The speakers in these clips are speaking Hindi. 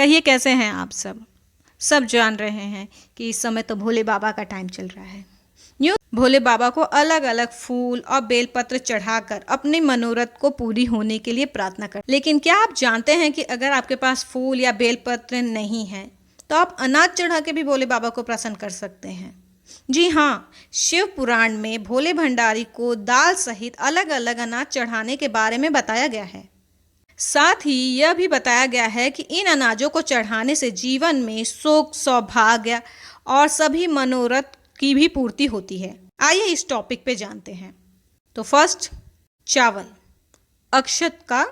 कहिए कैसे हैं आप सब। सब जान रहे हैं कि इस समय तो भोले बाबा का टाइम चल रहा है। यूँ भोले बाबा को अलग अलग फूल और बेलपत्र चढ़ाकर अपनी मनोरथ को पूरी होने के लिए प्रार्थना कर। लेकिन क्या आप जानते हैं कि अगर आपके पास फूल या बेलपत्र नहीं है तो आप अनाज चढ़ा के भी भोले बाबा को प्रसन्न कर सकते हैं। जी हाँ, शिव पुराण में भोले भंडारी को दाल सहित अलग अलग अनाज चढ़ाने के बारे में बताया गया है। साथ ही यह भी बताया गया है कि इन अनाजों को चढ़ाने से जीवन में सुख, सौभाग्य और सभी मनोरथ की भी पूर्ति होती है। आइए इस टॉपिक पे जानते हैं। तो फर्स्ट, चावल अक्षत का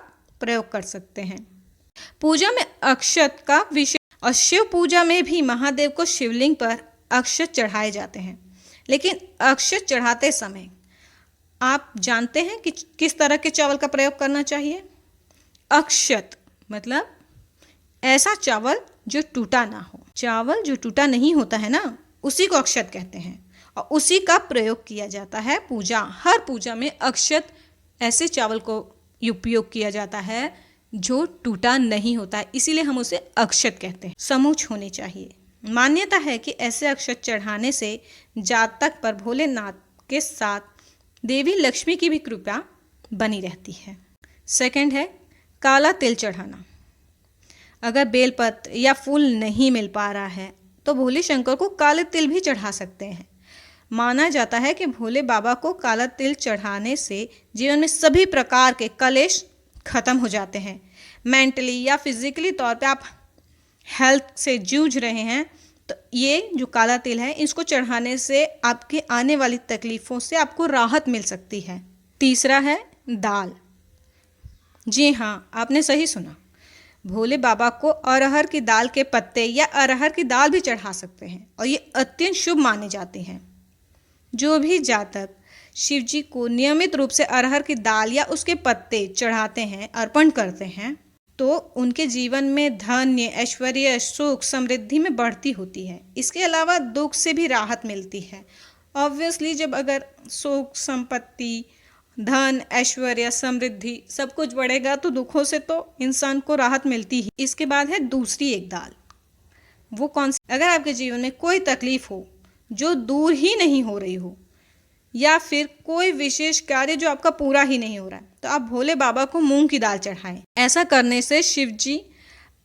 प्रयोग कर सकते हैं। पूजा में अक्षत का विषय और शिव पूजा में भी महादेव को शिवलिंग पर अक्षत चढ़ाए जाते हैं। लेकिन अक्षत चढ़ाते समय आप जानते हैं कि किस तरह के चावल का प्रयोग करना चाहिए। अक्षत मतलब ऐसा चावल जो टूटा ना हो। चावल जो टूटा नहीं होता है ना, उसी को अक्षत कहते हैं और उसी का प्रयोग किया जाता है हर पूजा में अक्षत ऐसे चावल को उपयोग किया जाता है जो टूटा नहीं होता है, इसीलिए हम उसे अक्षत कहते हैं। समूच होनी चाहिए। मान्यता है कि ऐसे अक्षत चढ़ाने से जातक पर भोलेनाथ के साथ देवी लक्ष्मी की भी कृपा बनी रहती है। सेकंड है काला तिल चढ़ाना। अगर बेलपत्र या फूल नहीं मिल पा रहा है तो भोले शंकर को काले तिल भी चढ़ा सकते हैं। माना जाता है कि भोले बाबा को काला तिल चढ़ाने से जीवन में सभी प्रकार के कलेश खत्म हो जाते हैं। मेंटली या फिजिकली तौर पे आप हेल्थ से जूझ रहे हैं तो ये जो काला तिल है इसको चढ़ाने से आपकी आने वाली तकलीफ़ों से आपको राहत मिल सकती है। तीसरा है दाल। जी हाँ, आपने सही सुना। भोले बाबा को अरहर की दाल के पत्ते या अरहर की दाल भी चढ़ा सकते हैं और ये अत्यंत शुभ माने जाते हैं। जो भी जातक शिव जी को नियमित रूप से अरहर की दाल या उसके पत्ते चढ़ाते हैं, अर्पण करते हैं, तो उनके जीवन में धन्य, ऐश्वर्य, सुख, समृद्धि में बढ़ती होती है। इसके अलावा दुख से भी राहत मिलती है। ऑब्वियसली जब अगर सुख, संपत्ति, धन, ऐश्वर्य, समृद्धि सब कुछ बढ़ेगा तो दुखों से तो इंसान को राहत मिलती ही। इसके बाद है दूसरी एक दाल। वो कौन सी? अगर आपके जीवन में कोई तकलीफ हो जो दूर ही नहीं हो रही हो या फिर कोई विशेष कार्य जो आपका पूरा ही नहीं हो रहा है तो आप भोले बाबा को मूंग की दाल चढ़ाएं। ऐसा करने से शिव जी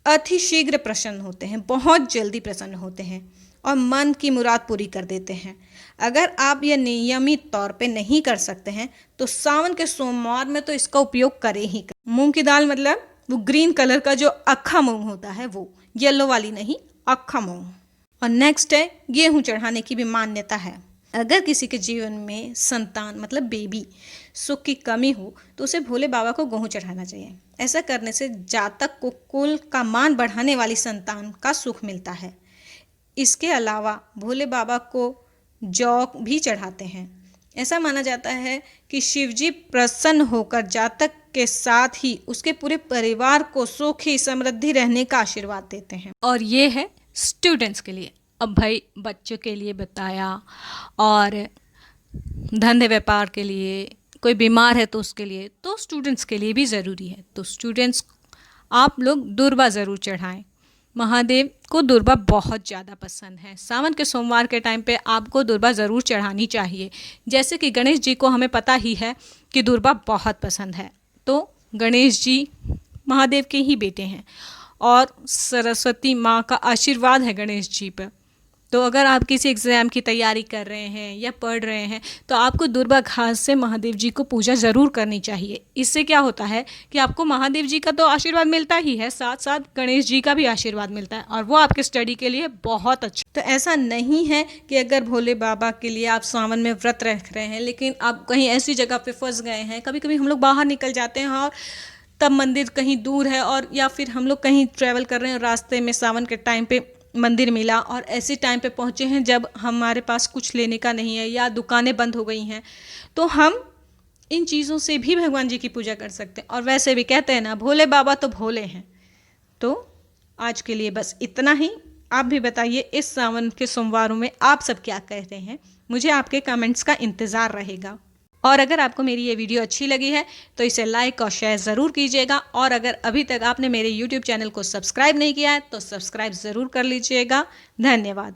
अति शीघ्र प्रसन्न होते हैं, बहुत जल्दी प्रसन्न होते हैं और मन की मुराद पूरी कर देते हैं। अगर आप यह नियमित तौर पे नहीं कर सकते हैं तो सावन के सोमवार में तो इसका उपयोग करें ही करें। मूंग की दाल मतलब वो ग्रीन कलर का जो अक्खा मूंग होता है, वो येलो वाली नहीं, अक्खा मूंग। और नेक्स्ट है गेहूं चढ़ाने की भी मान्यता है। अगर किसी के जीवन में संतान मतलब बेबी सुख की कमी हो तो उसे भोले बाबा को गेहूं चढ़ाना चाहिए। ऐसा करने से जातक को कुल का मान बढ़ाने वाली संतान का सुख मिलता है। इसके अलावा भोले बाबा को जौ भी चढ़ाते हैं। ऐसा माना जाता है कि शिवजी प्रसन्न होकर जातक के साथ ही उसके पूरे परिवार को सुखी समृद्धि रहने का आशीर्वाद देते हैं। और ये है स्टूडेंट्स के लिए। अब भाई बच्चों के लिए बताया और धंधे व्यापार के लिए, कोई बीमार है तो उसके लिए, तो स्टूडेंट्स के लिए भी ज़रूरी है। तो स्टूडेंट्स आप लोग दुर्बा ज़रूर चढ़ाएं। महादेव को दुर्बा बहुत ज़्यादा पसंद है। सावन के सोमवार के टाइम पे आपको दुर्बा ज़रूर चढ़ानी चाहिए। जैसे कि गणेश जी को हमें पता ही है कि दुर्बा बहुत पसंद है, तो गणेश जी महादेव के ही बेटे हैं और सरस्वती माँ का आशीर्वाद है गणेश जी पर। तो अगर आप किसी एग्ज़ाम की तैयारी कर रहे हैं या पढ़ रहे हैं तो आपको दुर्बा घास से महादेव जी को पूजा ज़रूर करनी चाहिए। इससे क्या होता है कि आपको महादेव जी का तो आशीर्वाद मिलता ही है, साथ साथ गणेश जी का भी आशीर्वाद मिलता है और वो आपके स्टडी के लिए बहुत अच्छा। तो ऐसा नहीं है कि अगर भोले बाबा के लिए आप सावन में व्रत रख रहे हैं लेकिन आप कहीं ऐसी जगह पे फंस गए हैं। कभी कभी हम लोग बाहर निकल जाते हैं और तब मंदिर कहीं दूर है, और या फिर हम लोग कहीं ट्रैवल कर रहे हैं और रास्ते में सावन के टाइम पे मंदिर मिला और ऐसे टाइम पे पहुँचे हैं जब हमारे पास कुछ लेने का नहीं है या दुकानें बंद हो गई हैं, तो हम इन चीज़ों से भी भगवान जी की पूजा कर सकते हैं। और वैसे भी कहते हैं ना, भोले बाबा तो भोले हैं। तो आज के लिए बस इतना ही। आप भी बताइए इस सावन के सोमवारों में आप सब क्या कहते हैं। मुझे आपके कमेंट्स का इंतज़ार रहेगा। और अगर आपको मेरी ये वीडियो अच्छी लगी है तो इसे लाइक और शेयर ज़रूर कीजिएगा, और अगर अभी तक आपने मेरे YouTube चैनल को सब्सक्राइब नहीं किया है तो सब्सक्राइब ज़रूर कर लीजिएगा। धन्यवाद।